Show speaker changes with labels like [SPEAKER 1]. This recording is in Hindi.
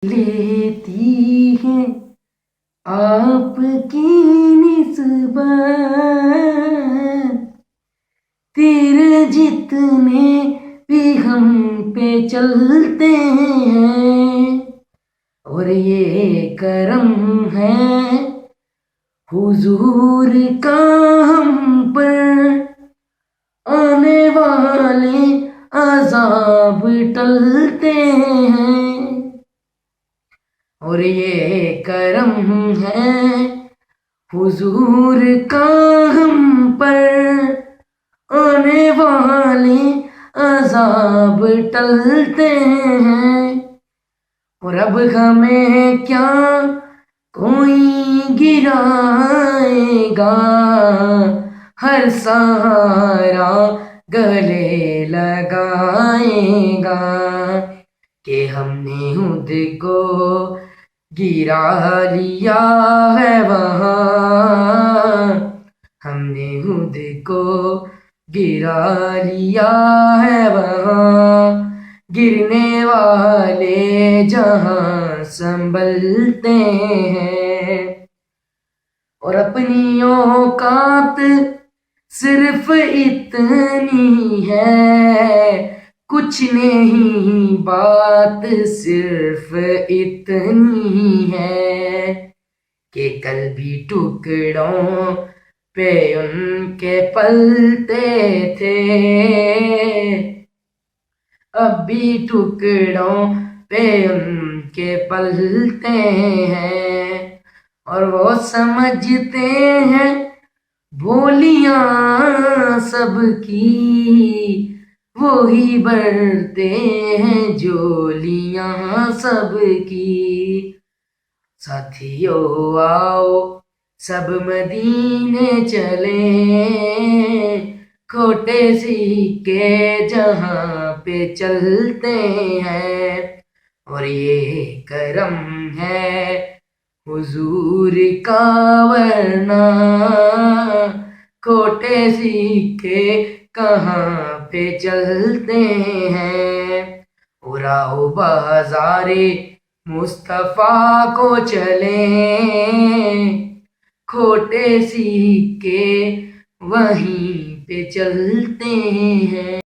[SPEAKER 1] लेती है आपकी निस्बत, तेरे जितने भी हम पे चलते हैं, और ये करम है हुजूर का हम पर, आने वाले अजाब टलते हैं। और ये करम है हुजूर का हम पर, आने वाले अजाब टलते हैं। और अब हमें क्या कोई गिराएगा, हर सहारा गले लगाएगा, कि हमने खुद को गिरा लिया है वहाँ, हमने खुद को गिरा लिया है वहाँ, गिरने वाले जहाँ संभलते हैं। और अपनी औकात सिर्फ इतनी है, कुछ नहीं बात सिर्फ इतनी है, कि कल भी टुकड़ों पे उनके पलते थे, अब भी टुकड़ों पे उनके पलते हैं। और वो समझते हैं बोलियां सबकी, वो ही भरते हैं झोलियां सबकी। साथियों आओ सब मदीने चले, खोटे सिक्के जहाँ पे चलते हैं। और ये करम है हुजूर का, वरना खोटे सिक्के कहाँ पे चलते हैं। और आओ बाज़ारे मुस्तफ़ा को चले, खोटे सिक्के वहीं पे चलते हैं।